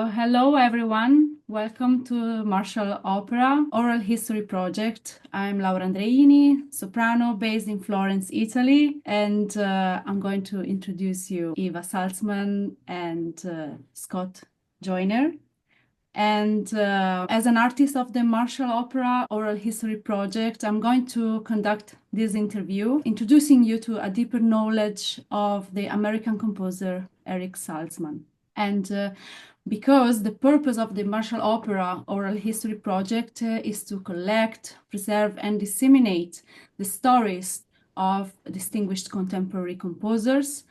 Hello, everyone. Welcome to Martial Opera Oral History Project. I'm Laura Andreini, soprano based in Florence, Italy, and I'm going to introduce you Eva Salzman and Scott Joyner. And as an artist of the Martial Opera Oral History Project, I'm going to conduct this interview, introducing you to a deeper knowledge of the American composer Eric Salzman. And because the purpose of the Martial Opera Oral History Project is to collect, preserve, and disseminate the stories of distinguished contemporary composers.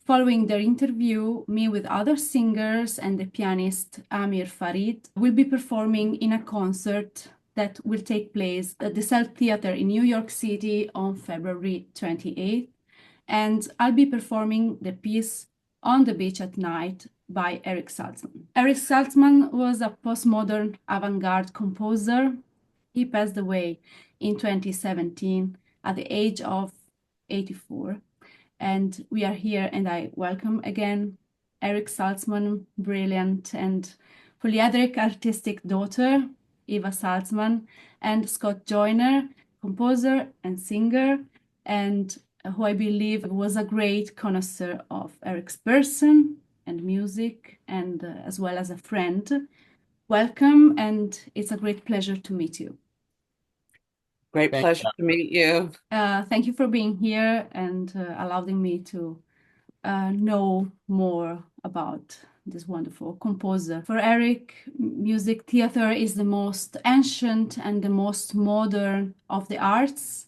Following their interview, me with other singers and the pianist Amir Farid will be performing in a concert that will take place at the Cell Theater in New York City on February 28th. And I'll be performing the piece On the Beach at Night by Eric Salzman. Eric Salzman was a postmodern avant-garde composer. He passed away in 2017 at the age of 84. And we are here, and I welcome again Eric Salzman, brilliant and polyandric artistic daughter, Eva Salzman, and Scott Joyner, composer and singer, and who I believe was a great connoisseur of Eric's person and music, and as well as a friend. Welcome, and it's a great pleasure to meet you. Great pleasure to meet you. Thank you for being here and allowing me to know more about this wonderful composer. For Eric, music theater is the most ancient and the most modern of the arts,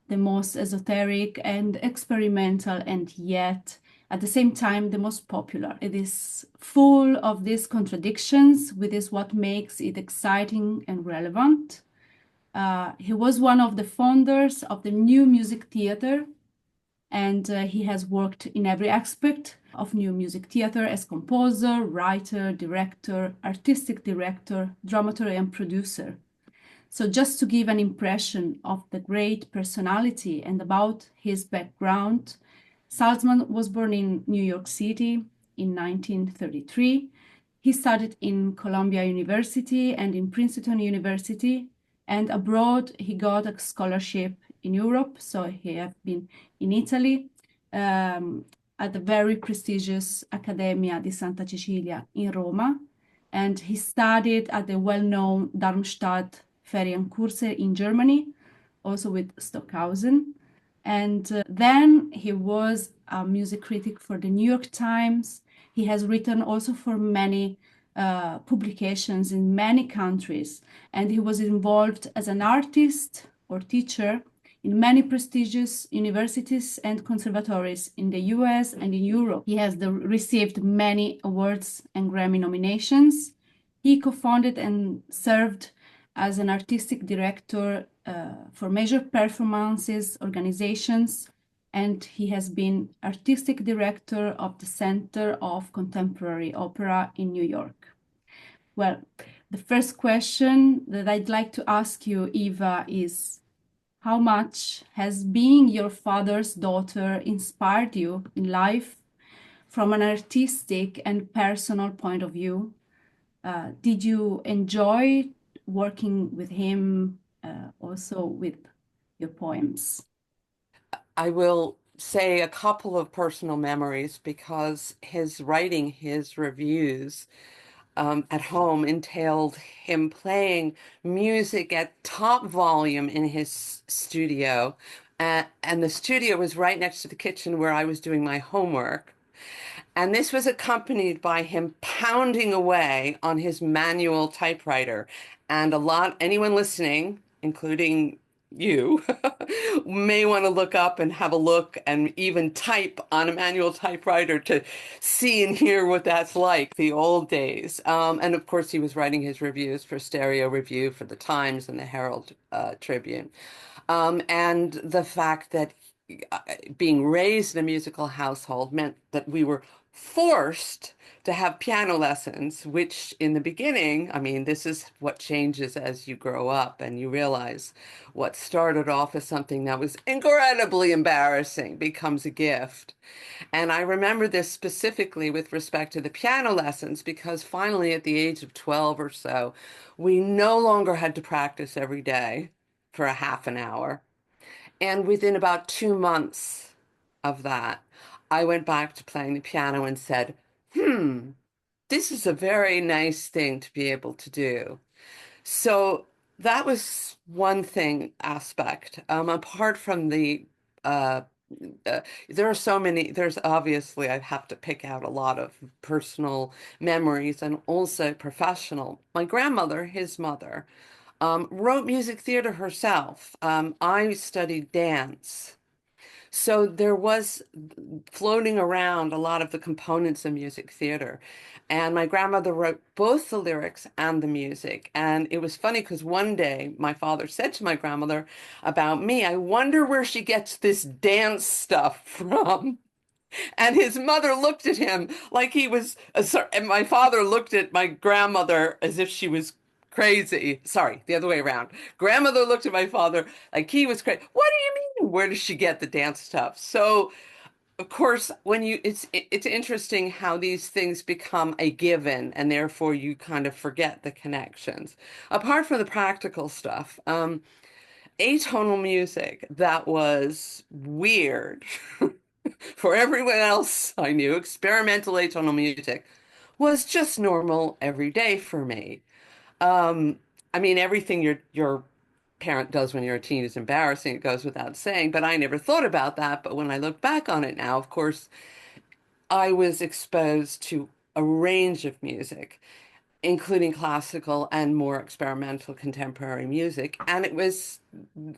the most esoteric and experimental, and yet at the same time the most popular. It is full of these contradictions, which is what makes it exciting and relevant. He was one of the founders of the new music theater, and he has worked in every aspect of new music theater as composer, writer, director, artistic director, dramaturg, and producer. So just to give an impression of the great personality and about his background, Salzman was born in New York City in 1933. He studied in Columbia University and in Princeton University, and abroad he got a scholarship in Europe. So he has been in Italy at the very prestigious Accademia di Santa Cecilia in Roma, and he studied at the well-known Darmstadt Ferienkurse in Germany, also with Stockhausen. And then he was a music critic for the New York Times. He has written also for many publications in many countries, and he was involved as an artist or teacher in many prestigious universities and conservatories in the US and in Europe. He has received many awards and Grammy nominations. He co-founded and served as an artistic director for major performances organizations, and he has been artistic director of the Center of Contemporary Opera in New York. Well, the first question that I'd like to ask you, Eva, is how much has being your father's daughter inspired you in life from an artistic and personal point of view? Did you enjoy working with him, also with your poems? I will say a couple of personal memories because his writing, his reviews at home entailed him playing music at top volume in his studio. And the studio was right next to the kitchen where I was doing my homework. And this was accompanied by him pounding away on his manual typewriter. And anyone listening, including you, may want to look up and have a look and even type on a manual typewriter to see and hear what that's like, the old days. And of course, he was writing his reviews for Stereo Review, for the Times and the Herald Tribune. And the fact that being raised in a musical household meant that we were forced to have piano lessons, which in the beginning, I mean, this is what changes as you grow up and you realize what started off as something that was incredibly embarrassing becomes a gift. And I remember this specifically with respect to the piano lessons because finally, at the age of 12 or so, we no longer had to practice every day for a half an hour. And within about 2 months of that, I went back to playing the piano and said, this is a very nice thing to be able to do. So that was one thing aspect. Apart from uh, there are so many, there's obviously, I have to pick out a lot of personal memories and also professional. My grandmother, his mother, wrote music theater herself. I studied dance. So there was floating around a lot of the components of music theater. And my grandmother wrote both the lyrics and the music. And it was funny because one day my father said to my grandmother about me, I wonder where she gets this dance stuff from. And his mother looked at him like he was, and my father looked at my grandmother as if she was crazy. Sorry, the other way around. Grandmother looked at my father like he was crazy. What do you mean? Where does she get the dance stuff? So, of course, when it's interesting how these things become a given, and therefore you kind of forget the connections. Apart from the practical stuff, atonal music that was weird for everyone else I knew, experimental atonal music was just normal every day for me. Um, I mean, everything your parent does when you're a teen is embarrassing. It goes without saying, but I never thought about that. But when I look back on it now, of course, I was exposed to a range of music, including classical and more experimental contemporary music. And it was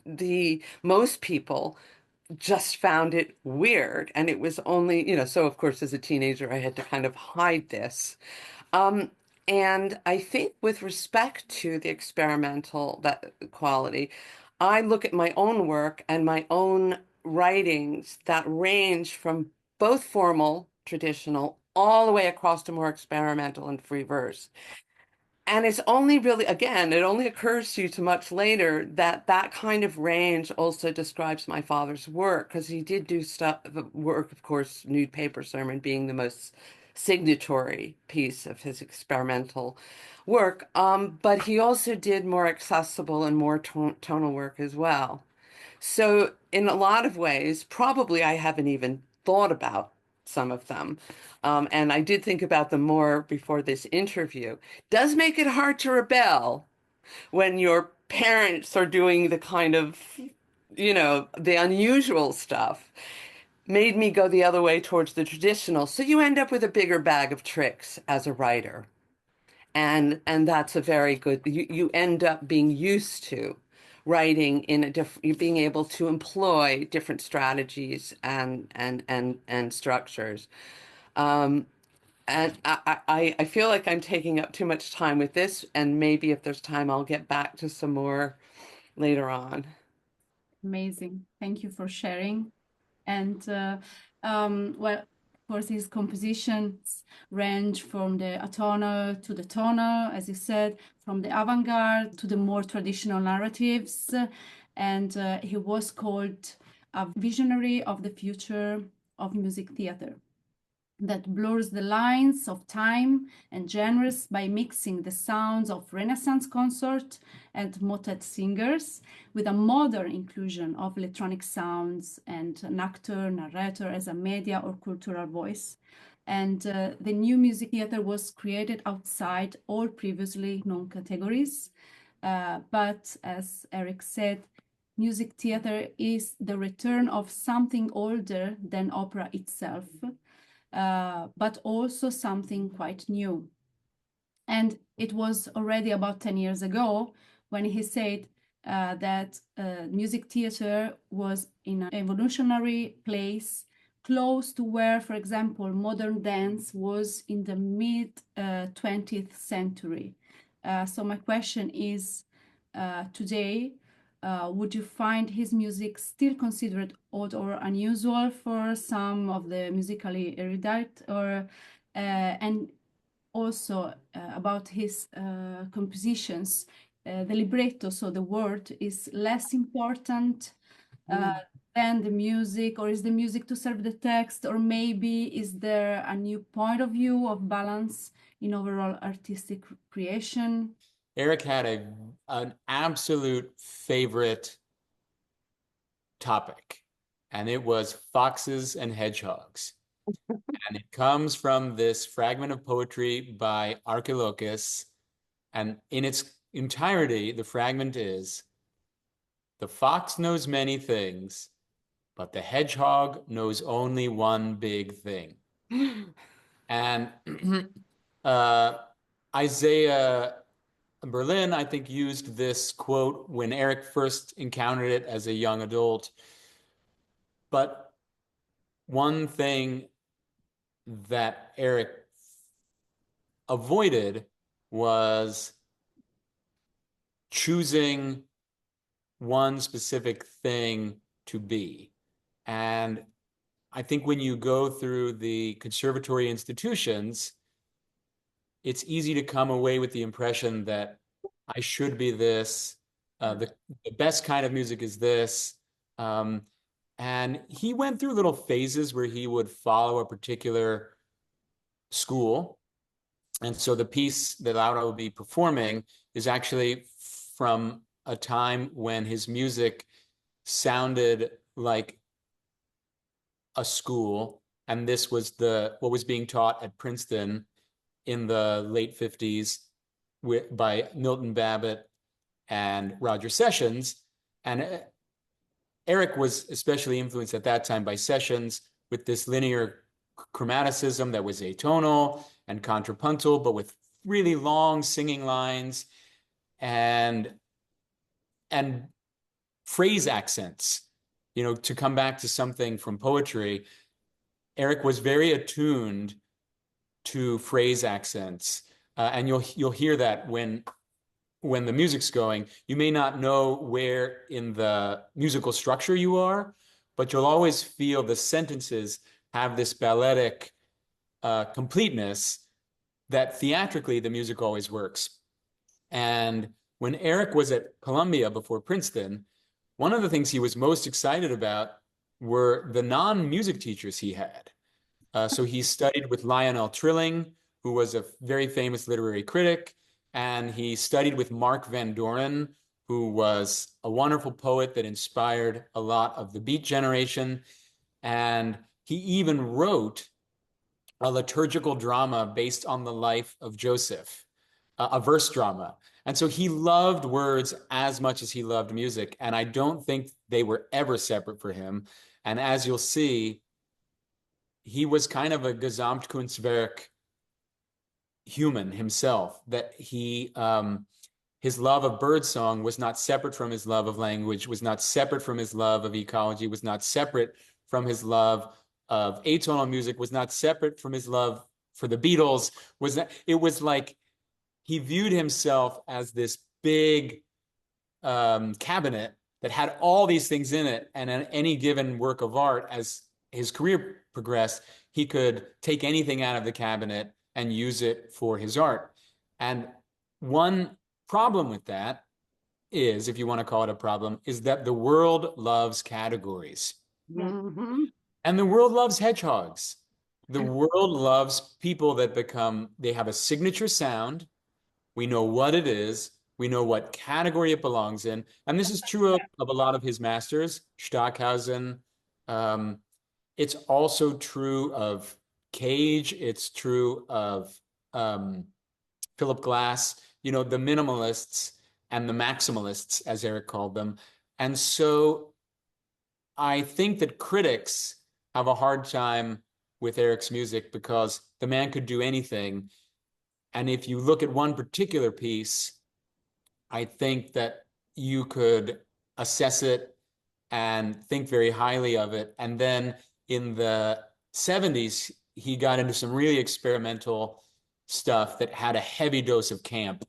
the most people just found it weird. And it was only, so of course, as a teenager, I had to kind of hide this. Um, and I think with respect to the experimental that quality, I look at my own work and my own writings that range from both formal, traditional, all the way across to more experimental and free verse. And it's only really, again, it only occurs to you too much later that that kind of range also describes my father's work because he did do stuff, the work, of course, Nude Paper Sermon being the most signatory piece of his experimental work. But he also did more accessible and more tonal work as well. So in a lot of ways, probably I haven't even thought about some of them. And I did think about them more before this interview. Does make it hard to rebel when your parents are doing the kind of, the unusual stuff. Made me go the other way towards the traditional. So you end up with a bigger bag of tricks as a writer. And that's a very good, you end up being used to writing in a different, being able to employ different strategies and structures. Um, and I feel like I'm taking up too much time with this, and maybe if there's time, I'll get back to some more later on. Amazing. Thank you for sharing. And well, of course, his compositions range from the atonal to the tonal, as you said, from the avant-garde to the more traditional narratives. And he was called a visionary of the future of music theater that blurs the lines of time and genres by mixing the sounds of Renaissance consort and motet singers with a modern inclusion of electronic sounds and an actor, narrator as a media or cultural voice. And the new music theater was created outside all previously known categories. But as Eric said, music theater is the return of something older than opera itself, but also something quite new. And it was already about 10 years ago when he said that music theater was in an evolutionary place close to where, for example, modern dance was in the mid 20th century. So my question is today, would you find his music still considered odd or unusual for some of the musically erudite, or and also about his compositions, the libretto, so the word is less important than the music, or is the music to serve the text, or maybe is there a new point of view of balance in overall artistic creation? Eric had an absolute favorite topic, and it was foxes and hedgehogs. And it comes from this fragment of poetry by Archilochus. And in its entirety, the fragment is, "The fox knows many things, but the hedgehog knows only one big thing." And Isaiah Berlin, I think, used this quote when Eric first encountered it as a young adult. But one thing that Eric avoided was choosing one specific thing to be. And I think when you go through the conservatory institutions, it's easy to come away with the impression that I should be this, the best kind of music is this. And he went through little phases where he would follow a particular school. And so the piece that Laura will be performing is actually from a time when his music sounded like a school. And this was what was being taught at Princeton in the late 50s by Milton Babbitt and Roger Sessions. And Eric was especially influenced at that time by Sessions with this linear chromaticism that was atonal and contrapuntal, but with really long singing lines and phrase accents. You know, to come back to something from poetry, Eric was very attuned to phrase accents, and you'll hear that when the music's going. You may not know where in the musical structure you are, but you'll always feel the sentences have this balletic completeness that theatrically the music always works. And when Eric was at Columbia before Princeton, one of the things he was most excited about were the non-music teachers he had. So he studied with Lionel Trilling, who was a very famous literary critic, and he studied with Mark Van Doren, who was a wonderful poet that inspired a lot of the Beat generation. And he even wrote a liturgical drama based on the life of Joseph, a verse drama. And so he loved words as much as he loved music. And I don't think they were ever separate for him. And as you'll see, he was kind of a Gesamtkunstwerk human himself, that his love of birdsong was not separate from his love of language, was not separate from his love of ecology, was not separate from his love of atonal music, was not separate from his love for the Beatles. It was like he viewed himself as this big cabinet that had all these things in it, and in any given work of art, as his career progressed, he could take anything out of the cabinet and use it for his art. And one problem with that is, if you want to call it a problem, is that the world loves categories. Mm-hmm. And the world loves hedgehogs. The world loves people that they have a signature sound. We know what it is. We know what category it belongs in. And this is true of a lot of his masters, Stockhausen. It's also true of Cage. It's true of Philip Glass, the minimalists and the maximalists, as Eric called them. And so I think that critics have a hard time with Eric's music because the man could do anything. And if you look at one particular piece, I think that you could assess it and think very highly of it. And then in the 70s, he got into some really experimental stuff that had a heavy dose of camp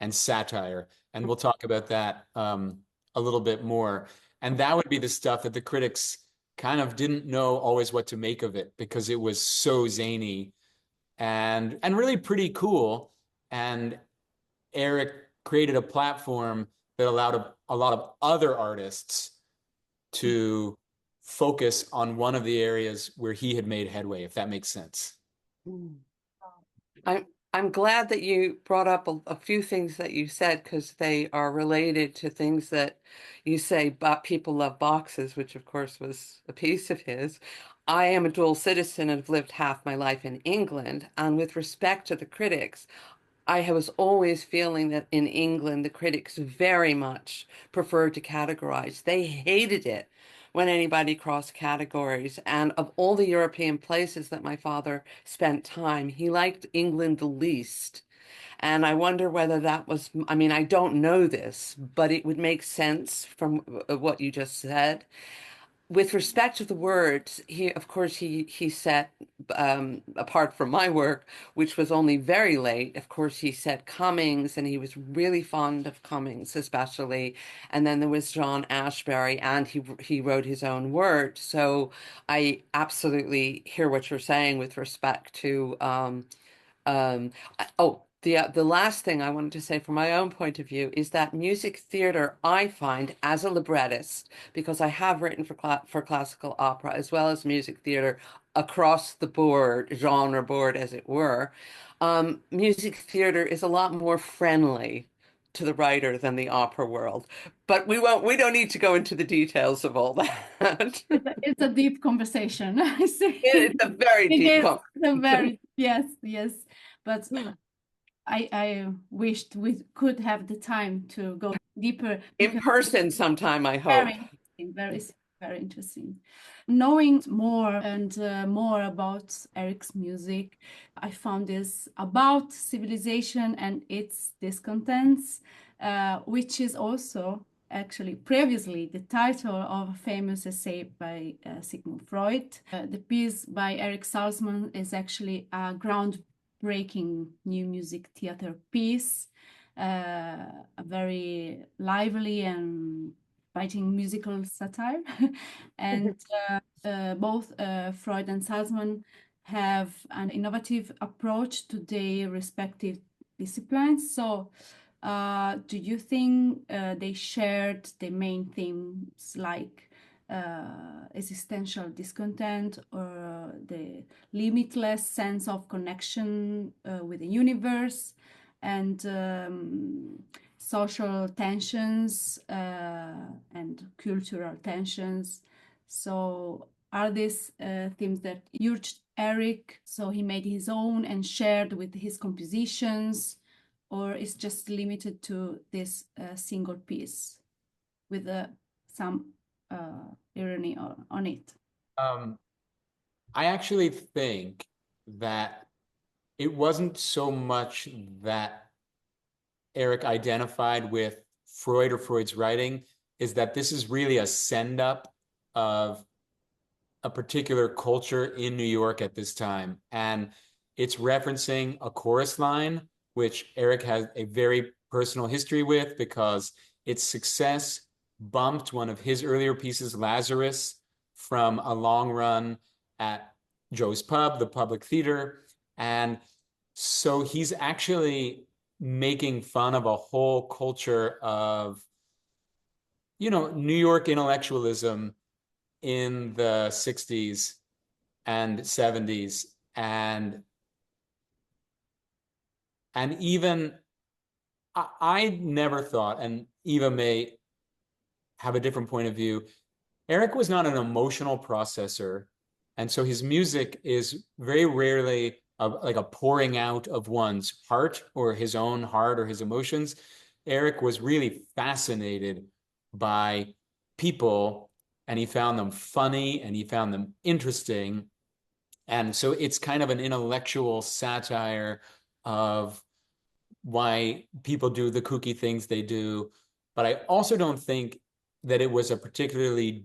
and satire. And we'll talk about that a a little bit more. And that would be the stuff that the critics kind of didn't know always what to make of it, because it was so zany and really pretty cool. And Eric created a platform that allowed a lot of other artists to focus on one of the areas where he had made headway, if that makes sense. I'm glad that you brought up a few things that you said, because they are related to things that you say, but people love boxes, which of course was a piece of his. I am a dual citizen and have lived half my life in England. And with respect to the critics, I was always feeling that in England, the critics very much preferred to categorize. They hated it when anybody crossed categories. And of all the European places that my father spent time, he liked England the least. And I wonder whether that was, I mean, I don't know this, but it would make sense from what you just said. With respect to the words, he, of course, he set, apart from my work, which was only very late, of course, he set Cummings, and he was really fond of Cummings, especially. And then there was John Ashbery, and he wrote his own words. So I absolutely hear what you're saying with respect to oh, the last thing I wanted to say from my own point of view is that music theater, I find, as a librettist, because I have written for classical opera as well as music theater across the board, genre board, as it were, music theater is a lot more friendly to the writer than the opera world. But we don't need to go into the details of all that. It's a deep conversation. I see. It's a very It deep is a conversation. very, yes, yes. But I wished we could have the time to go deeper, In because person sometime, I hope. very interesting, very interesting. Knowing more and more about Eric's music, I found this about civilization and its discontents, which is also actually previously the title of a famous essay by Sigmund Freud. The piece by Eric Salzman is actually a groundbreaking new music theater piece, a very lively and biting musical satire. And both Freud and Salzman have an innovative approach to their respective disciplines. So, do you think they shared the main themes like existential discontent or the limitless sense of connection with the universe, and social tensions and cultural tensions? So are these themes that urged Eric, so he made his own and shared with his compositions, or is just limited to this single piece with some irony on it? I actually think that it wasn't so much that Eric identified with Freud or Freud's writing, is that this is really a send up of a particular culture in New York at this time. And it's referencing a chorus line, which Eric has a very personal history with, because its success bumped one of his earlier pieces, Lazarus, from a long run at Joe's Pub, the Public Theater. And so he's actually making fun of a whole culture of, New York intellectualism in the 60s and 70s. And even I never thought, and Eva may have a different point of view, Eric was not an emotional processor. And so his music is very rarely like a pouring out of one's heart or his own heart or his emotions. Eric was really fascinated by people, and he found them funny and he found them interesting. And so it's kind of an intellectual satire of why people do the kooky things they do. But I also don't think that it was a particularly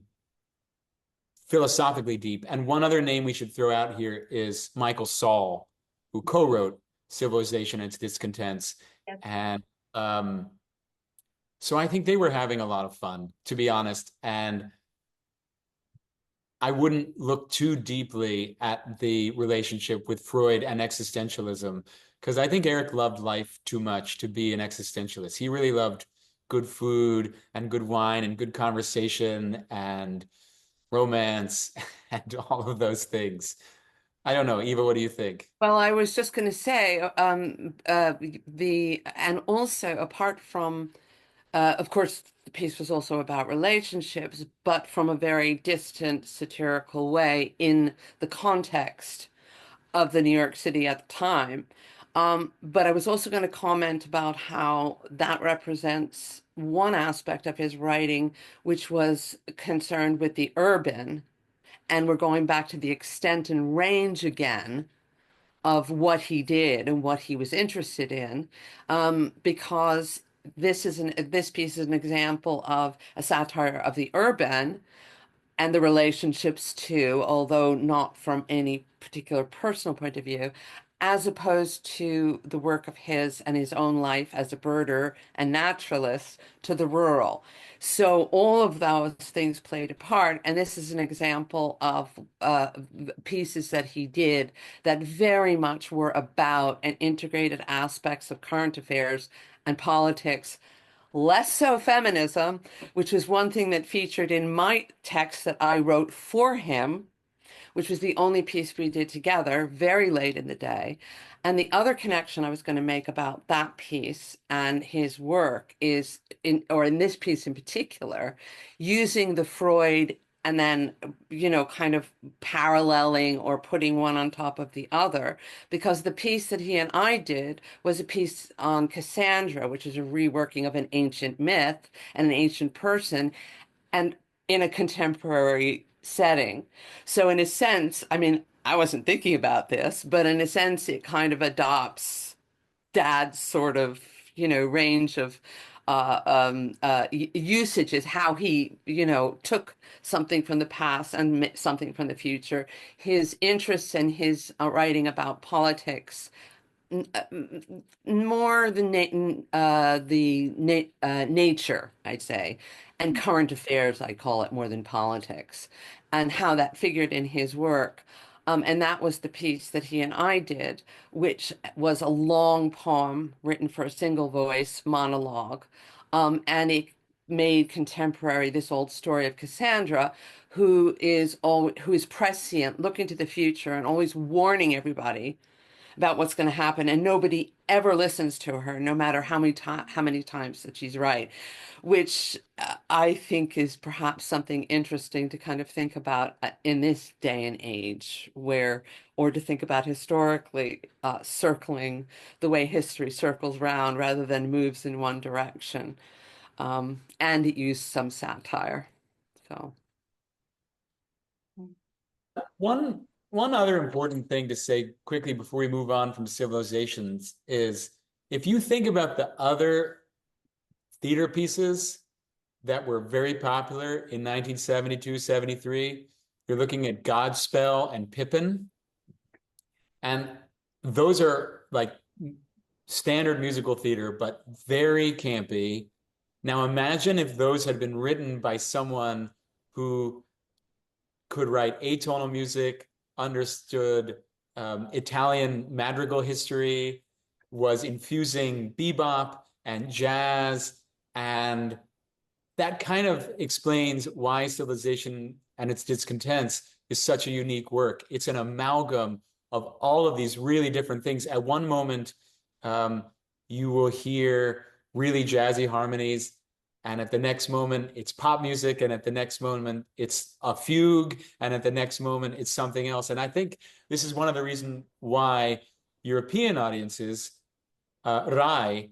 philosophically deep. And one other name we should throw out here is Michael Saul, who co-wrote Civilization and Its Discontents. Yes. And So I think they were having a lot of fun, to be honest. And I wouldn't look too deeply at the relationship with Freud and existentialism, because I think Eric loved life too much to be an existentialist. He really loved good food and good wine and good conversation and romance and all of those things. I don't know. Eva, what do you think? Well, I was just going to say, and also apart from, of course, the piece was also about relationships, but from a very distant satirical way in the context of the New York City at the time. But I was also going to comment about how that represents one aspect of his writing, which was concerned with the urban. And we're going back to the extent and range again of what he did and what he was interested in, because this piece is an example of a satire of the urban and the relationships too, although not from any particular personal point of view, as opposed to the work of his and his own life as a birder and naturalist to the rural. So all of those things played a part, and this is an example of pieces that he did that very much were about and integrated aspects of current affairs and politics, less so feminism, which was one thing that featured in my text that I wrote for him, which was the only piece we did together very late in the day. And the other connection I was going to make about that piece and his work is in this piece in particular, using the Freud and then, kind of paralleling or putting one on top of the other, because the piece that he and I did was a piece on Cassandra, which is a reworking of an ancient myth and an ancient person, and in a contemporary setting. So in a sense, I mean, I wasn't thinking about this, but in a sense, it kind of adopts Dad's sort of, range of usages, how he, took something from the past and something from the future. His interests and his writing about politics, more the nature, I'd say, and current affairs, I call it, more than politics, and how that figured in his work. And that was the piece that he and I did, which was a long poem written for a single voice monologue. And it made contemporary this old story of Cassandra, who is prescient, looking to the future and always warning everybody about what's going to happen, and nobody ever listens to her, no matter how many times that she's right, which I think is perhaps something interesting to kind of think about in this day and age, or to think about historically, circling the way history circles round rather than moves in one direction. And it used some satire. So. One other important thing to say quickly before we move on from civilizations is, if you think about the other theater pieces that were very popular in 1972, 73, you're looking at Godspell and Pippin. And those are like standard musical theater, but very campy. Now imagine if those had been written by someone who could write atonal music, understood Italian madrigal history, was infusing bebop and jazz. And that kind of explains why Civilization and Its Discontents is such a unique work. It's an amalgam of all of these really different things. At one moment, you will hear really jazzy harmonies, and at the next moment it's pop music, and at the next moment it's a fugue, and at the next moment it's something else. And I think this is one of the reasons why European audiences, Rai,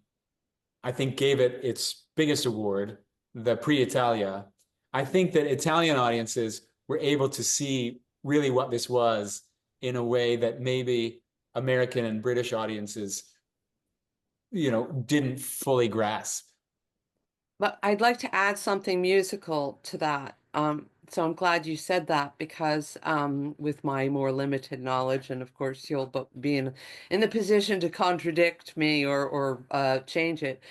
I think, gave it its biggest award, the Prix Italia. I think that Italian audiences were able to see really what this was in a way that maybe American and British audiences, didn't fully grasp. But I'd like to add something musical to that. So I'm glad you said that, because with my more limited knowledge, and of course you'll be in the position to contradict me or change it.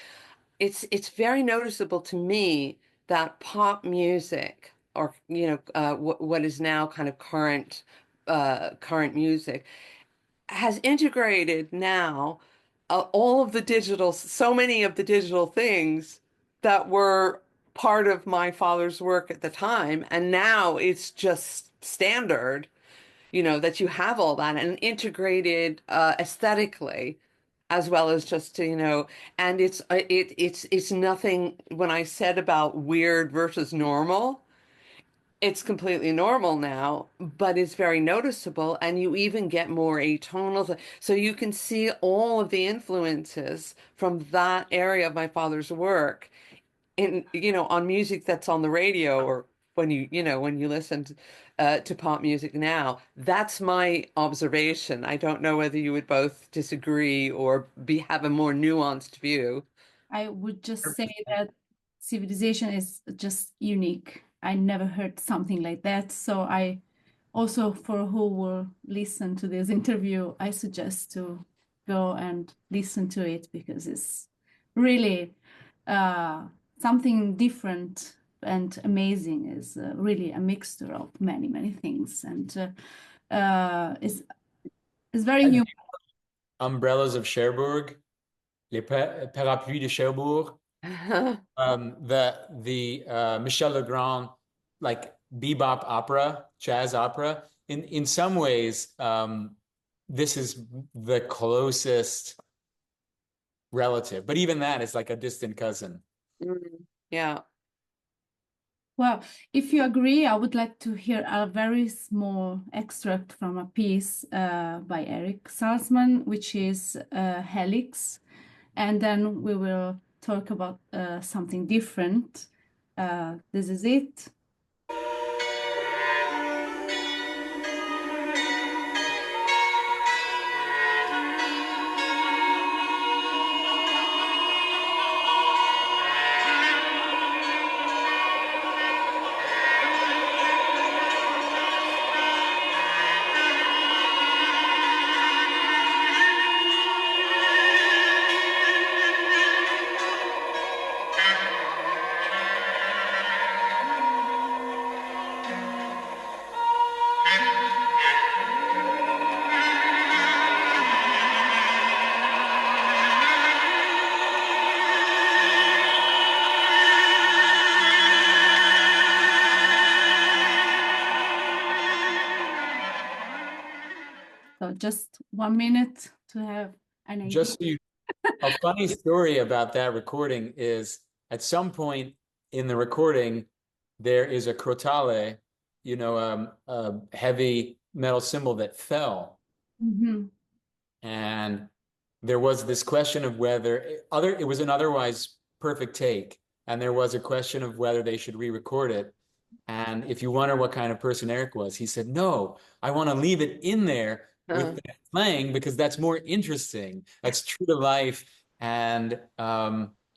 it's very noticeable to me that pop music, or what is now kind of current music, has integrated now all of the digital, so many of the digital things that were part of my father's work at the time, and now it's just standard, that you have all that and integrated aesthetically, as well as just to, and it's nothing. When I said about weird versus normal, it's completely normal now, but it's very noticeable, and you even get more atonal. So you can see all of the influences from that area of my father's work in, on music that's on the radio, or when you listen to pop music now. That's my observation. I don't know whether you would both disagree or have a more nuanced view. I would just say that civilization is just unique. I never heard something like that. So I also, for who will listen to this interview, I suggest to go and listen to it, because it's really uh, something different and amazing. Is really a mixture of many, many things, and it's very human. Umbrellas of Cherbourg, les parapluies de Cherbourg, the Michel Legrand, like bebop opera, jazz opera. In some ways, this is the closest relative, but even that is like a distant cousin. Yeah. Well, if you agree, I would like to hear a very small extract from a piece by Eric Salzman, which is Helix, and then we will talk about something different. This is it. So just 1 minute to have an idea. Just so you, a funny story about that recording is at some point in the recording, there is a crotale, a heavy metal cymbal that fell. Mm-hmm. And there was this question of whether it was an otherwise perfect take. And there was a question of whether they should re-record it. And if you wonder what kind of person Eric was, he said, no, I want to leave it in there with that playing because that's more interesting. That's true to life. And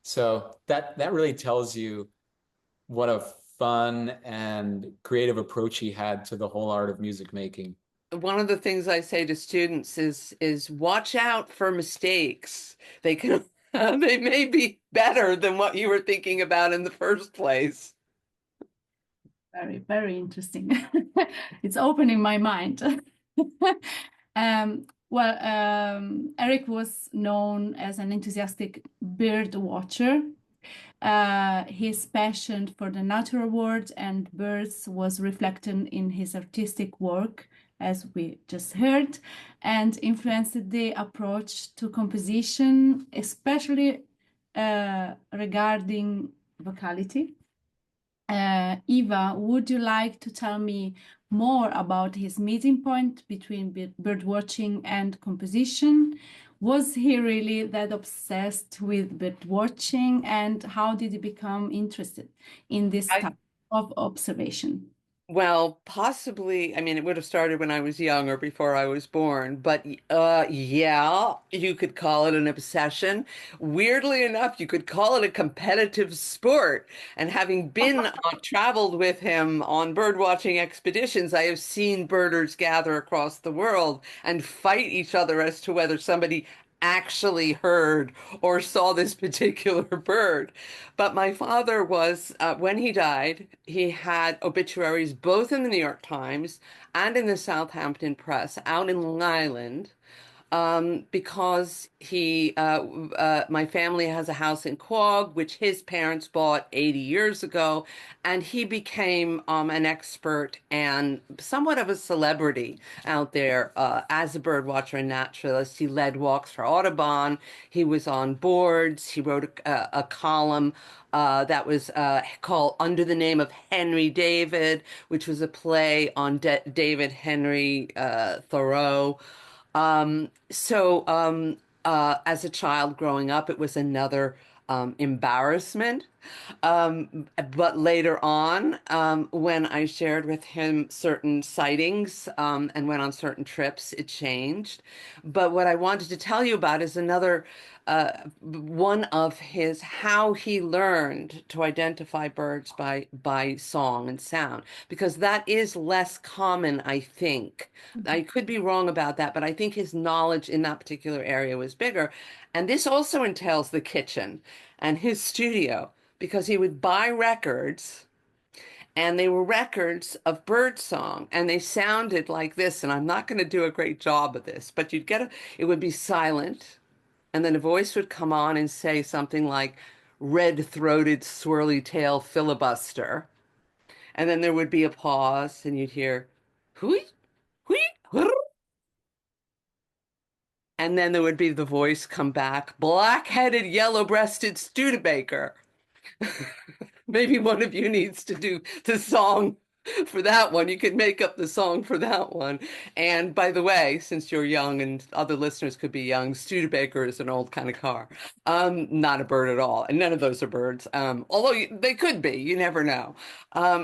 so that really tells you what a fun and creative approach he had to the whole art of music making. One of the things I say to students is watch out for mistakes. They can they may be better than what you were thinking about in the first place. Very, very interesting. It's opening my mind. Eric was known as an enthusiastic bird watcher. His passion for the natural world and birds was reflected in his artistic work, as we just heard, and influenced the approach to composition, especially regarding vocality. Eva, would you like to tell me more about his meeting point between bird watching and composition? Was he really that obsessed with bird watching, and how did he become interested in this type of observation? Well, possibly, I mean, it would have started when I was young or before I was born, but yeah, you could call it an obsession. Weirdly enough, you could call it a competitive sport. And having been traveled with him on bird watching expeditions, I have seen birders gather across the world and fight each other as to whether somebody actually heard or saw this particular bird. But my father was, when he died, he had obituaries both in the New York Times and in the Southampton Press out in Long Island, because my family has a house in Quogue, which his parents bought 80 years ago, and he became an expert and somewhat of a celebrity out there as a bird watcher and naturalist. He led walks for Audubon. He was on boards. He wrote a column that was called Under the Name of Henry David, which was a play on David Henry Thoreau. As a child growing up, it was another embarrassment. But later on, when I shared with him certain sightings and went on certain trips, it changed. But what I wanted to tell you about is another one of his how he learned to identify birds by song and sound, because that is less common, I think. I could be wrong about that, but I think his knowledge in that particular area was bigger. And this also entails the kitchen and his studio, because he would buy records and they were records of bird song and they sounded like this. And I'm not going to do a great job of this, but it would be silent. And then a voice would come on and say something like red-throated swirly tail filibuster. And then there would be a pause and you'd hear hui, hui, hurr. And then there would be the voice come back, black-headed, yellow-breasted Studebaker. Maybe one of you needs to do the song for that one. You can make up the song for that one. And by the way, since you're young and other listeners could be young, Studebaker is an old kind of car. Not a bird at all. And none of those are birds. Although they could be, you never know.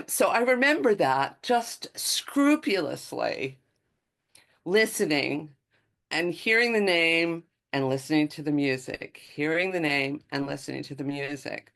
So I remember that just scrupulously listening and hearing the name and listening to the music, hearing the name and listening to the music.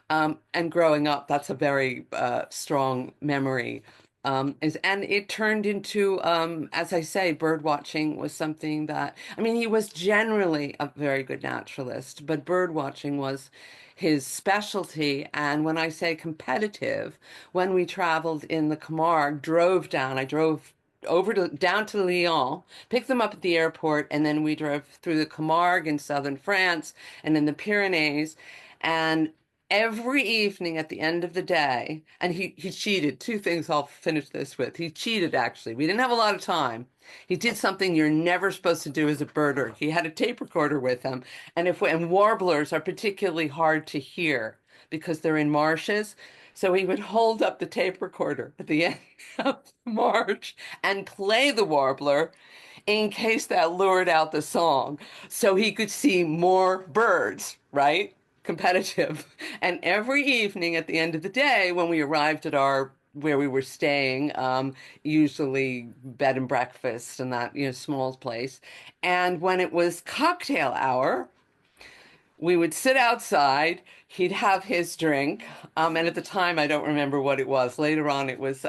And growing up, that's a very strong memory. And it turned into, as I say, bird watching was something that, I mean, he was generally a very good naturalist, but bird watching was his specialty. And when I say competitive, when we traveled in the Camargue, I drove down to Lyon, picked them up at the airport, and then we drove through the Camargue in southern France and in the Pyrenees. And every evening at the end of the day, and he cheated. Two things I'll finish this with. He cheated, actually. We didn't have a lot of time. He did something you're never supposed to do as a birder. He had a tape recorder with him, and warblers are particularly hard to hear because they're in marshes. So he would hold up the tape recorder at the end of the march and play the warbler in case that lured out the song so he could see more birds, right? Competitive. And every evening at the end of the day, when we arrived at where we were staying, usually bed and breakfast and that, small place. And when it was cocktail hour, we would sit outside. He'd have his drink, and at the time, I don't remember what it was. Later on, it was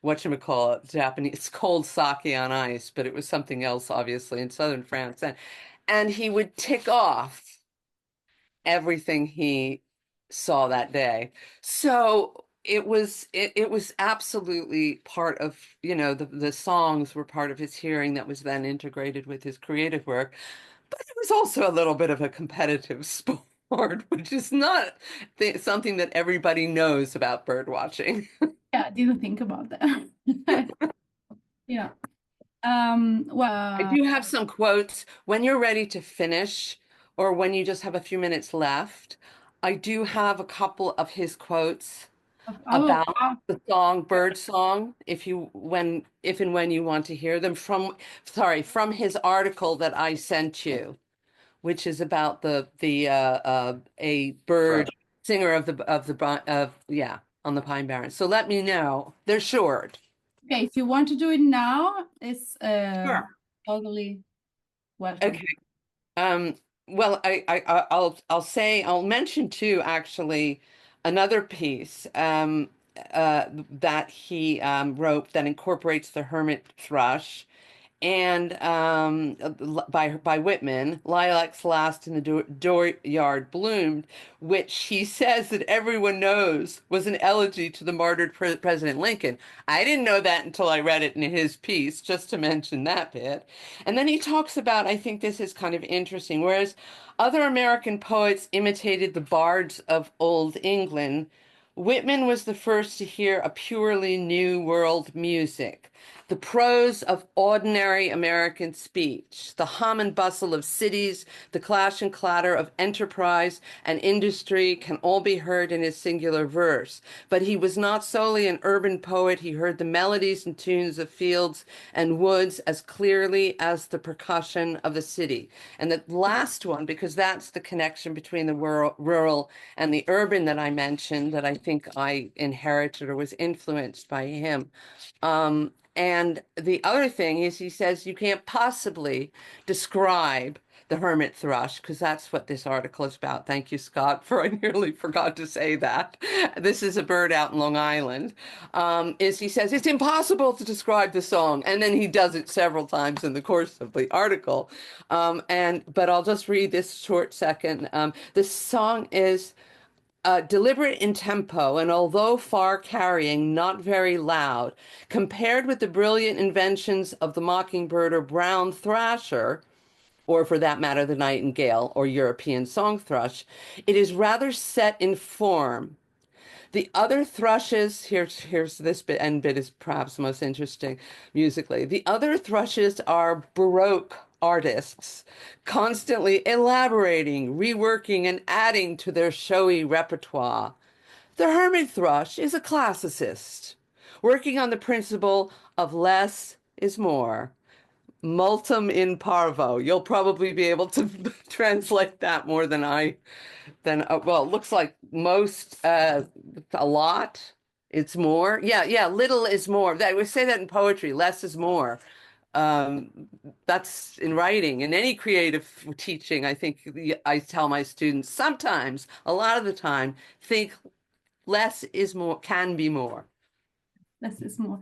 whatchamacallit, Japanese. It's cold sake on ice, but it was something else, obviously, in southern France. And he would tick off everything he saw that day. So it was absolutely part of, the songs were part of his hearing that was then integrated with his creative work. But it was also a little bit of a competitive sport, which is not something that everybody knows about bird watching. Yeah, I didn't think about that. Yeah. I do have some quotes. When you're ready to finish, or when you just have a few minutes left, I do have a couple of his quotes about the song, bird song, if and when you want to hear them from his article that I sent you, which is about a bird singer on the Pine Barrens. So let me know. They're short. Okay, if you want to do it now, it's Sure. totally welcome. Okay. Well, I'll mention too, actually, another piece that he wrote that incorporates the hermit thrush and by Whitman, lilacs last and the dooryard bloomed, which he says that everyone knows was an elegy to the martyred President Lincoln. I didn't know that until I read it in his piece, just to mention that bit. And then he talks about, I think this is kind of interesting, whereas other American poets imitated the bards of Old England, Whitman was the first to hear a purely new world music, the prose of ordinary American speech, the hum and bustle of cities, the clash and clatter of enterprise and industry can all be heard in his singular verse. But he was not solely an urban poet. He heard the melodies and tunes of fields and woods as clearly as the percussion of the city. And the last one, because that's the connection between the rural and the urban that I mentioned, that I think I inherited or was influenced by him. And the other thing is he says you can't possibly describe the hermit thrush, because that's what this article is about. Thank you, Scott, for I nearly forgot to say that. This is a bird out in Long Island. Is he says it's impossible to describe the song, and then he does it several times in the course of the article. But I'll just read this short second. This song is deliberate in tempo, and although far carrying, not very loud. Compared with the brilliant inventions of the mockingbird or brown thrasher, or for that matter, the nightingale or European song thrush, it is rather set in form. The other thrushes, here's this bit, and bit is perhaps most interesting musically. The other thrushes are Baroque artists, constantly elaborating, reworking, and adding to their showy repertoire. The hermit thrush is a classicist, working on the principle of less is more. Multum in parvo. You'll probably be able to translate that more than well, it looks like most, a lot, it's more. Yeah, little is more. I would say that in poetry, less is more. That's in writing. In any creative teaching, I think I tell my students sometimes, a lot of the time, think less is more, can be more. Less is more.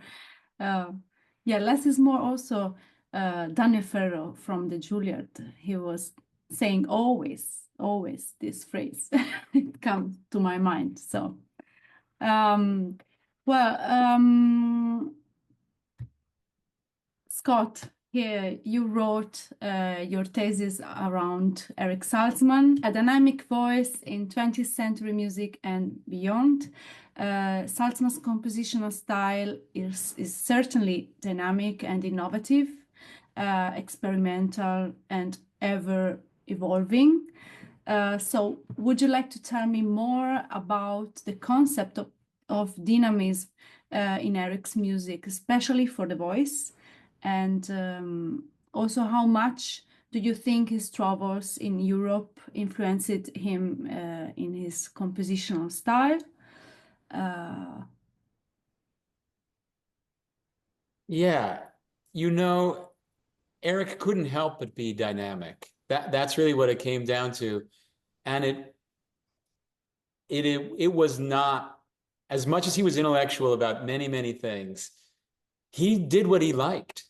Yeah, less is more also. Daniel Ferro from the Juilliard, he was saying always this phrase. It comes to my mind. So, Scott, here you wrote your thesis around Eric Salzman, a dynamic voice in 20th century music and beyond. Salzman's compositional style is certainly dynamic and innovative, experimental and ever evolving. So would you like to tell me more about the concept of dynamism in Eric's music, especially for the voice? And also, how much do you think his travels in Europe influenced him in his compositional style? Yeah, Eric couldn't help but be dynamic. That's really what it came down to. And it was not, as much as he was intellectual about many, many things, he did what he liked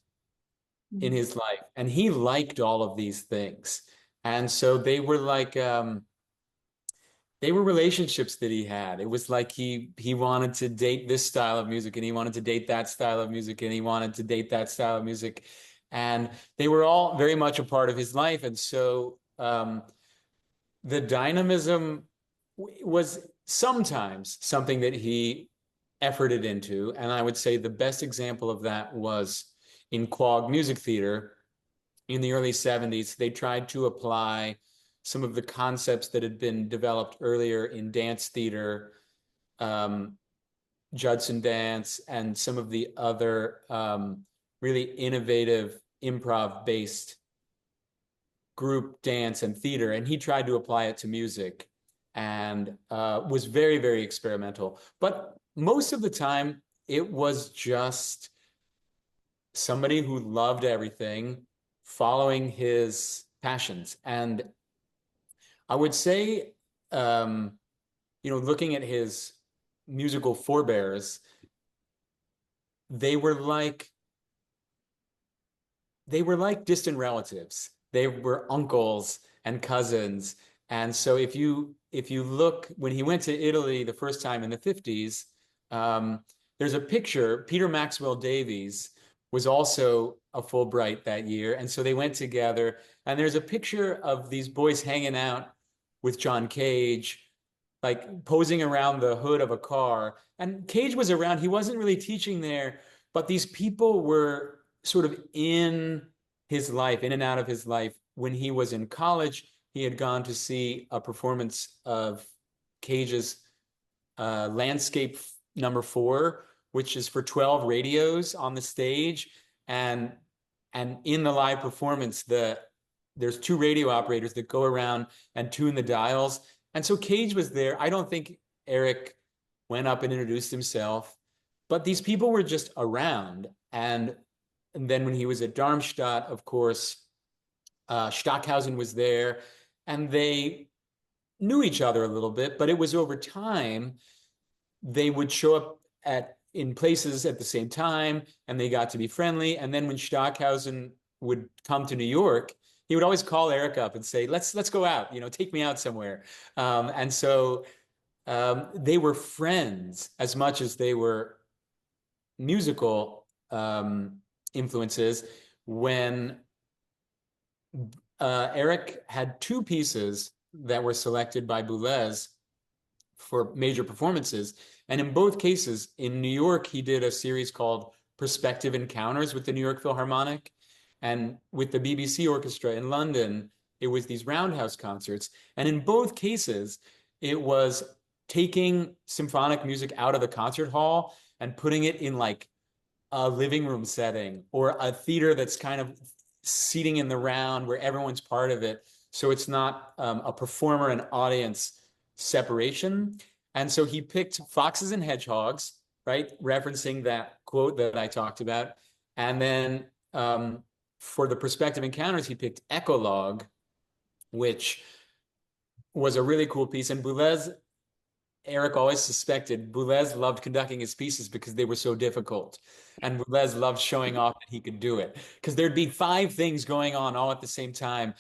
in his life, and he liked all of these things. And so they were like they were relationships that he had. It was like he wanted to date this style of music, and he wanted to date that style of music, and he wanted to date that style of music, and they were all very much a part of his life. And so the dynamism was sometimes something that he efforted into, and I would say the best example of that was in Quogue Music Theater in the early 70s. They tried to apply some of the concepts that had been developed earlier in dance theater, Judson dance, and some of the other really innovative improv-based group dance and theater. And he tried to apply it to music and was very, very experimental. But most of the time, it was just somebody who loved everything, following his passions. And I would say, looking at his musical forebears, they were like they were like distant relatives. They were uncles and cousins. And so if you look when he went to Italy the first time in the 50s, there's a picture. Peter Maxwell Davies was also a Fulbright that year, and so they went together. And there's a picture of these boys hanging out with John Cage, like posing around the hood of a car. And Cage was around. He wasn't really teaching there, but these people were sort of in his life, in and out of his life. When he was in college, he had gone to see a performance of Cage's Landscape #4, which is for 12 radios on the stage. And in the live performance, there's 2 radio operators that go around and tune the dials. And so Cage was there. I don't think Eric went up and introduced himself, but these people were just around. And then when he was at Darmstadt, of course, Stockhausen was there, and they knew each other a little bit, but it was over time. They would show up in places at the same time, and they got to be friendly. And then when Stockhausen would come to New York, he would always call Eric up and say, let's go out, take me out somewhere. And so they were friends as much as they were musical influences. When Eric had 2 pieces that were selected by Boulez for major performances. And in both cases, in New York, he did a series called Perspective Encounters with the New York Philharmonic. And with the BBC Orchestra in London, it was these roundhouse concerts. And in both cases, it was taking symphonic music out of the concert hall and putting it in like a living room setting or a theater that's kind of seating in the round where everyone's part of it. So it's not a performer and audience separation. And so he picked Foxes and Hedgehogs, right? Referencing that quote that I talked about. And then for the Perspective Encounters, he picked Ecologue, which was a really cool piece. And Boulez, Eric always suspected Boulez loved conducting his pieces because they were so difficult. And Boulez loved showing off that he could do it. Because there'd be 5 things going on all at the same time.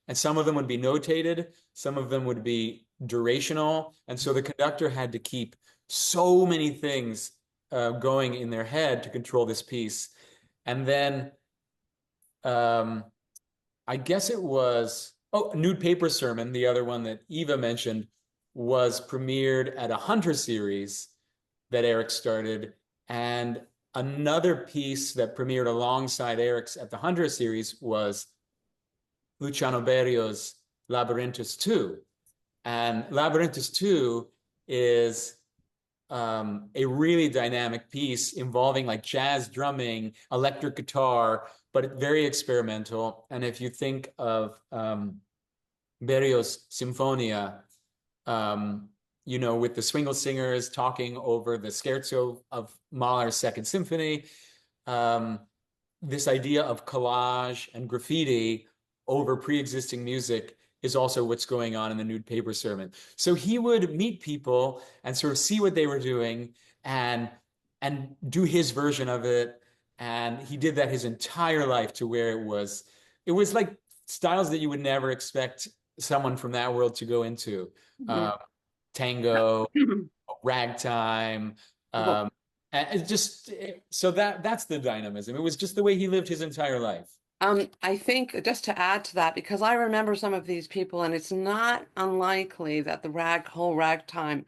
And some of them would be notated, some of them would be durational. And so the conductor had to keep so many things going in their head to control this piece. And then I guess it was, Nude Paper Sermon, the other one that Eva mentioned, was premiered at a Hunter series that Eric started. And another piece that premiered alongside Eric's at the Hunter series was Luciano Berio's Labyrinthus 2. And Labyrinthus 2 is a really dynamic piece involving like jazz drumming, electric guitar, but very experimental. And if you think of Berio's Sinfonia, with the Swingle Singers talking over the scherzo of Mahler's Second Symphony, this idea of collage and graffiti over pre-existing music is also what's going on in the Nude Paper Sermon. So he would meet people and sort of see what they were doing and do his version of it. And he did that his entire life to where it was like styles that you would never expect someone from that world to go into. Tango, ragtime, and so that's the dynamism. It was just the way he lived his entire life. I think just to add to that, because I remember some of these people, and it's not unlikely that the whole ragtime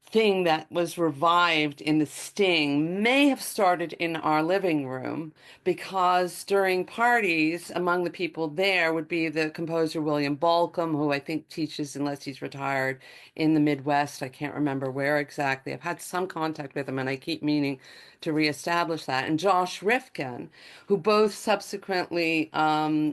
thing that was revived in the Sting may have started in our living room, because during parties among the people there would be the composer William Balcom, who I think teaches, unless he's retired, in the Midwest. I can't remember where exactly. I've had some contact with him and I keep meaning to reestablish that. And Josh Rifkin, who both subsequently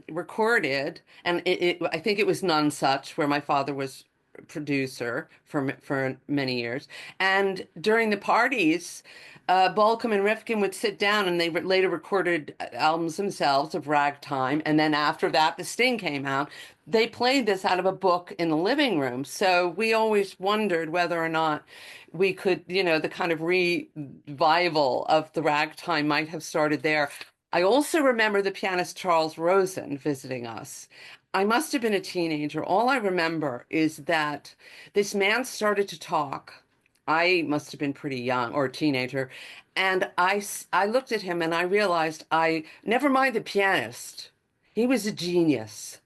recorded, and I think it was None Such, where my father was producer for many years. And during the parties, Balcom and Rifkin would sit down, and they later recorded albums themselves of ragtime. And then after that, the Sting came out. They played this out of a book in the living room. So we always wondered whether or not we could, the kind of revival of the ragtime might have started there. I also remember the pianist Charles Rosen visiting us. I must have been a teenager. All I remember is that this man started to talk. I must have been pretty young or a teenager. And I looked at him and I realized never mind the pianist. He was a genius.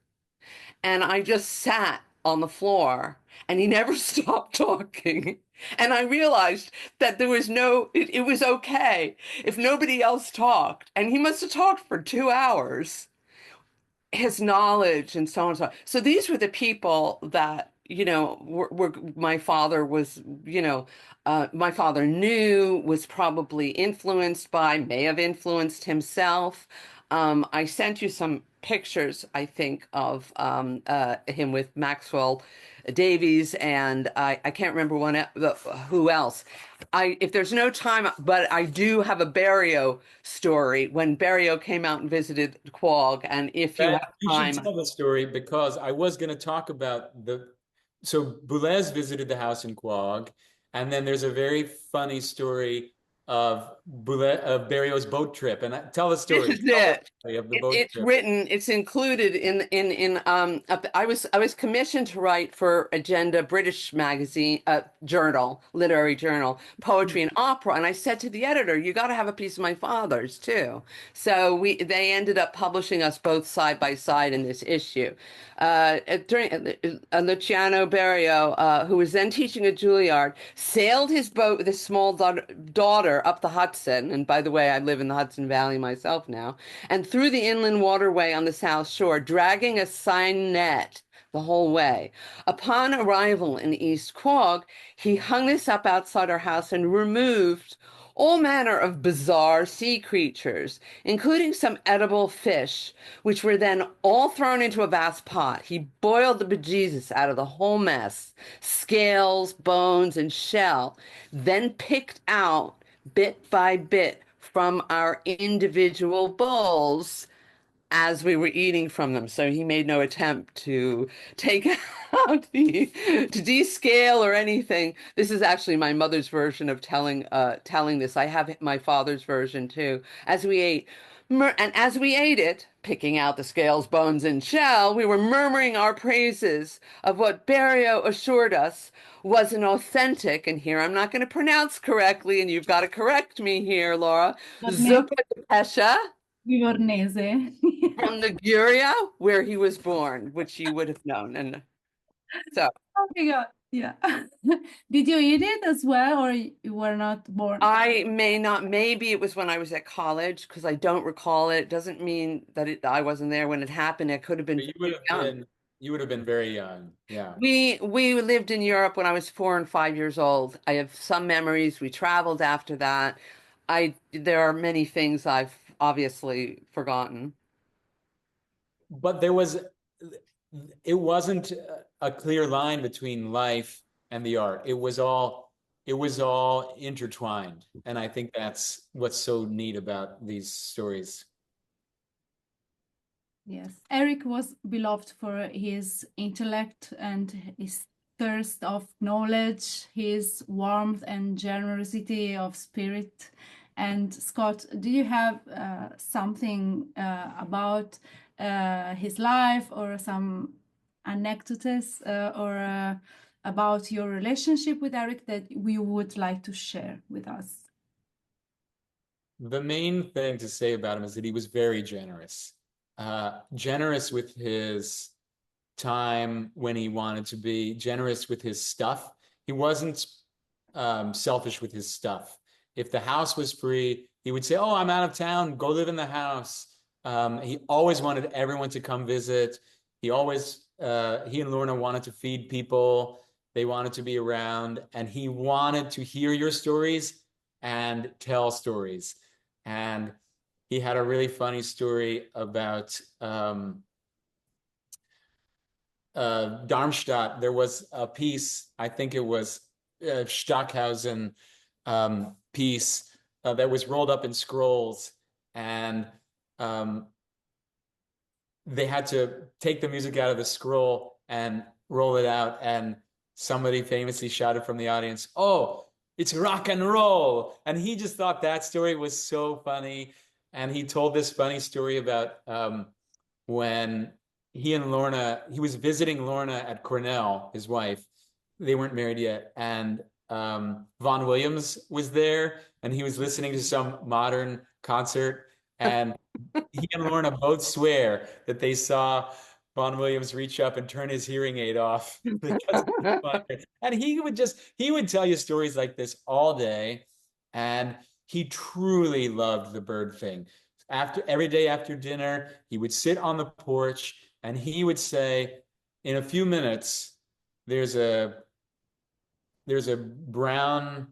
And I just sat on the floor and he never stopped talking. And I realized that it was okay if nobody else talked. And he must have talked for 2 hours, his knowledge and so on and so on. So these were the people that, my father was, my father knew, was probably influenced by, may have influenced himself. I sent you some pictures, I think, of him with Maxwell Davies, and I can't remember who else. If there's no time, but I do have a Barrio story when Barrio came out and visited Quogue, and if you have You time, should tell the story because I was going to talk about so Boulez visited the house in Quogue, and then there's a very funny story of Barrio's boat trip. And tell the this story. is it. Of the boat It's trip. written, it's included I was commissioned to write for Agenda British magazine, journal, literary journal, poetry and opera, and I said to the editor, you got to have a piece of my father's too. So they ended up publishing us both side by side in this issue. Luciano Berio, who was then teaching at Juilliard, sailed his boat with his small daughter up the Hudson. And by the way, I live in the Hudson Valley myself now, and through the inland waterway on the South Shore, dragging a sign net the whole way. Upon arrival in East Quogue, he hung this up outside our house and removed all manner of bizarre sea creatures, including some edible fish, which were then all thrown into a vast pot. He boiled the bejesus out of the whole mess, scales, bones, and shell, then picked out bit by bit from our individual bowls as we were eating from them. So he made no attempt to take out to descale or anything. This is actually my mother's version of telling this. I have my father's version too. As we ate, and as we ate it, picking out the scales, bones, and shell, we were murmuring our praises of what Berio assured us was an authentic, and here I'm not going to pronounce correctly, and you've got to correct me here, Laura, zuppa de pesce Livornese. from Liguria, where he was born, which you would have known. And so Oh my God. Yeah. Did you eat it as well, or you were not born? I may not, maybe it was when I was at college because I don't recall it. It doesn't mean that I wasn't there when it happened. It could have been But you would have been very young. Yeah. We lived in Europe when I was 4 and 5 years old. I have some memories. We traveled after that. There are many things I've obviously forgotten. But it wasn't a clear line between life and the art. It was all intertwined. And I think that's what's so neat about these stories. Yes. Eric was beloved for his intellect and his thirst of knowledge, his warmth and generosity of spirit. And Scott, do you have something about his life or some anecdotes or about your relationship with Eric that we would like to share with us? The main thing to say about him is that he was very generous. Generous with his time when he wanted to be, generous with his stuff. He wasn't selfish with his stuff. If the house was free, he would say, oh, I'm out of town, go live in the house. He always wanted everyone to come visit. He and Lorna wanted to feed people. They wanted to be around, and he wanted to hear your stories and tell stories. And he had a really funny story about Darmstadt. There was a piece, I think it was Stockhausen piece that was rolled up in scrolls, and they had to take the music out of the scroll and roll it out, and somebody famously shouted from the audience, oh, it's rock and roll. And he just thought that story was so funny. And he told this funny story about when he was visiting Lorna at Cornell, his wife. They weren't married yet. And Vaughan Williams was there, and he was listening to some modern concert. And he and Lorna both swear that they saw Vaughan Williams reach up and turn his hearing aid off because of the fire. And he would tell you stories like this all day. And he truly loved the bird thing. Every day after dinner, he would sit on the porch and he would say, in a few minutes, there's a brown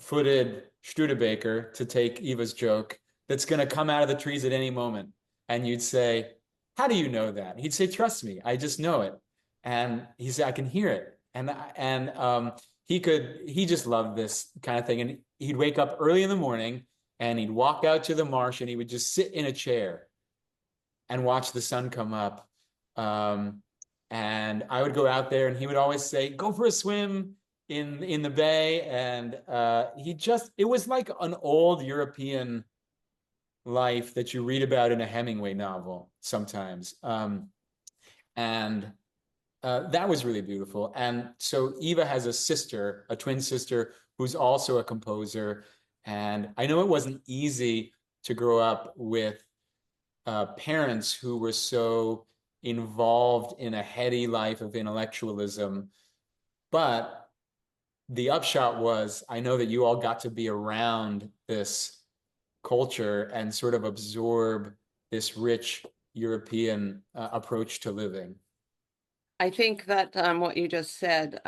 footed Studebaker, to take Eva's joke, that's going to come out of the trees at any moment. And you'd say, how do you know that? He'd say, trust me, I just know it. And he said, I can hear it. And he just loved this kind of thing. And he'd wake up early in the morning and he'd walk out to the marsh and he would just sit in a chair and watch the sun come up. And I would go out there and he would always say, go for a swim in the bay. And it was like an old European life that you read about in a Hemingway novel sometimes. And that was really beautiful. And so Eva has a twin sister, who's also a composer. And I know it wasn't easy to grow up with parents who were so involved in a heady life of intellectualism. But the upshot was, I know that you all got to be around this culture and sort of absorb this rich European approach to living. I think that what you just said,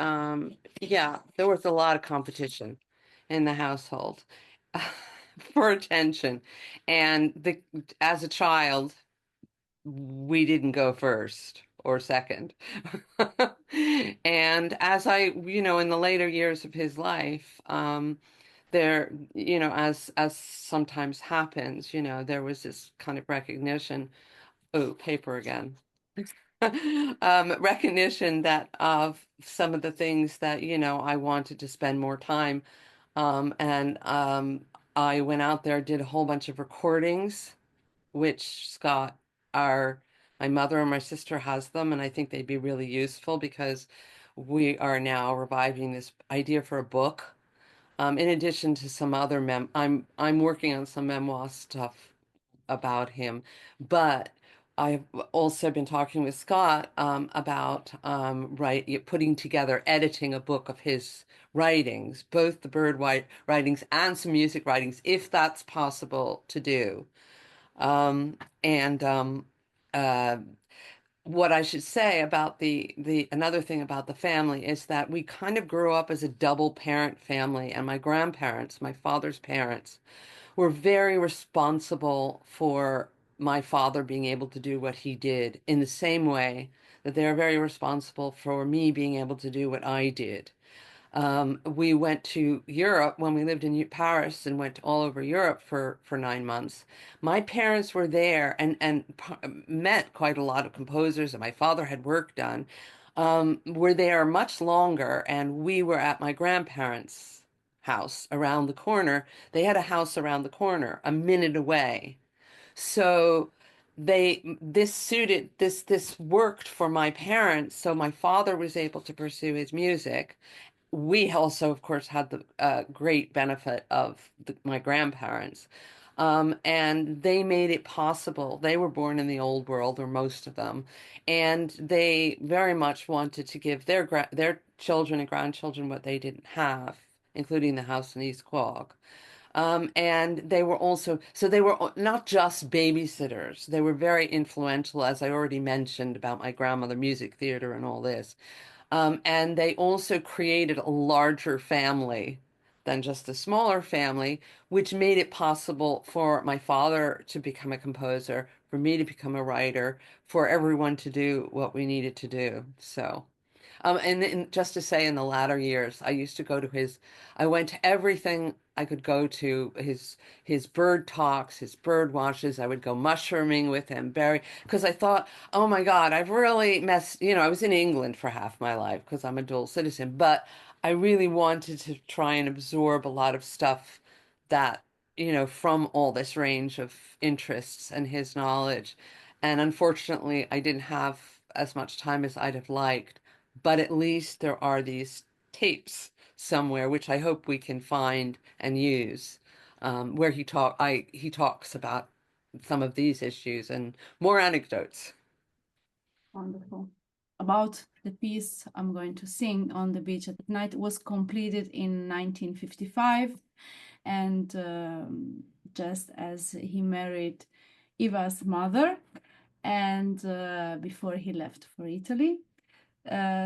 yeah, there was a lot of competition in the household for attention. And as a child, we didn't go first or second. And as in the later years of his life, there, as sometimes happens, there was this kind of recognition. Oh, paper again. Recognition that of some of the things that, I wanted to spend more time. And I went out there, did a whole bunch of recordings, which Scott, my mother and my sister has them, and I think they'd be really useful because we are now reviving this idea for a book. In addition to some other I'm working on some memoir stuff about him, but I've also been talking with Scott about putting together, editing a book of his writings, both the bird writings and some music writings, if that's possible to do. And what I should say about the another thing about the family is that we kind of grew up as a double parent family, and my grandparents, my father's parents, were very responsible for my father being able to do what he did in the same way that they're very responsible for me being able to do what I did. We went to Europe when we lived in Paris and went all over Europe for 9 months. My parents were there and met quite a lot of composers that my father had work done. Were there much longer, and we were at my grandparents' house around the corner. They had a house around the corner, a minute away. So this worked for my parents. So my father was able to pursue his music. We also, of course, had the great benefit of my grandparents. And they made it possible. They were born in the old world, or most of them, and they very much wanted to give their children and grandchildren what they didn't have, including the house in East Quogue. And they were also, so they were not just babysitters. They were very influential, as I already mentioned about my grandmother, music theater, and all this. And they also created a larger family than just a smaller family, which made it possible for my father to become a composer, for me to become a writer, for everyone to do what we needed to do. So. And then just to say, in the latter years, I went to everything I could go to, his bird talks, his bird watches. I would go mushrooming with him, because I thought, oh my God, I've really messed, I was in England for half my life because I'm a dual citizen, but I really wanted to try and absorb a lot of stuff that from all this range of interests and his knowledge. And unfortunately, I didn't have as much time as I'd have liked, but at least there are these tapes somewhere, which I hope we can find and use, where he talks about some of these issues and more anecdotes. Wonderful. About the piece I'm going to sing on the beach at night, was completed in 1955, and just as he married Eva's mother, and before he left for Italy.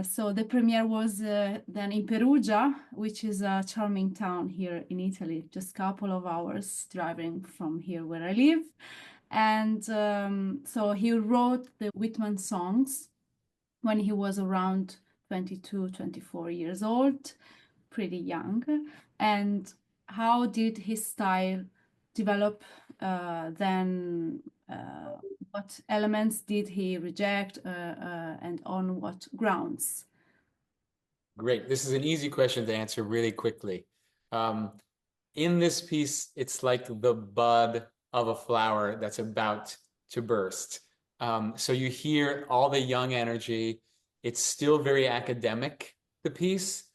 So the premiere was then in Perugia, which is a charming town here in Italy, just a couple of hours driving from here where I live. And so he wrote the Whitman songs when he was around 22, 24 years old, pretty young. And how did his style develop then? What elements did he reject and on what grounds? Great. This is an easy question to answer really quickly. In this piece, it's like the bud of a flower that's about to burst. So you hear all the young energy. It's still very academic, the piece,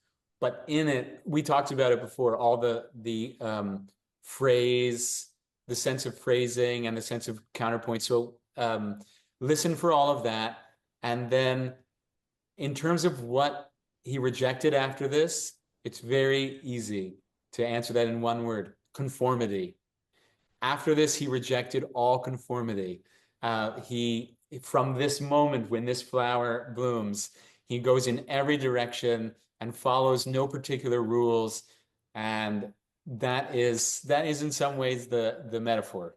but in it, we talked about it before, all the phrase, the sense of phrasing and the sense of counterpoint. So listen for all of that. And then in terms of what he rejected after this, it's very easy to answer that in one word: conformity. After this, he rejected all conformity. From this moment when this flower blooms, he goes in every direction and follows no particular rules. And that is in some ways the metaphor.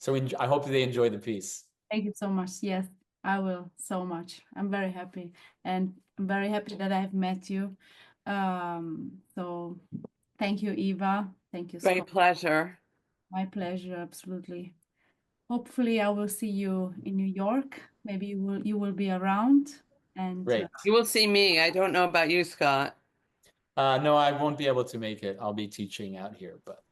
So I hope they enjoy the piece. Thank you so much. Yes, I will so much. I'm very happy, and I'm very happy that I have met you. So thank you, Eva. Thank you, Great Scott. pleasure. My pleasure, absolutely. Hopefully, I will see you in New York. Maybe you will be around. And Great. You will see me. I don't know about you, Scott. No, I won't be able to make it. I'll be teaching out here, but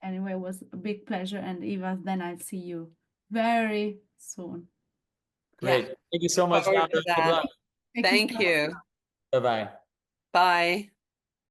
anyway, it was a big pleasure. And Eva, then I'll see you very soon. great. Yeah. Thank you so much, Forward Laura. to Good that. luck. Thank you. Bye-bye. Bye.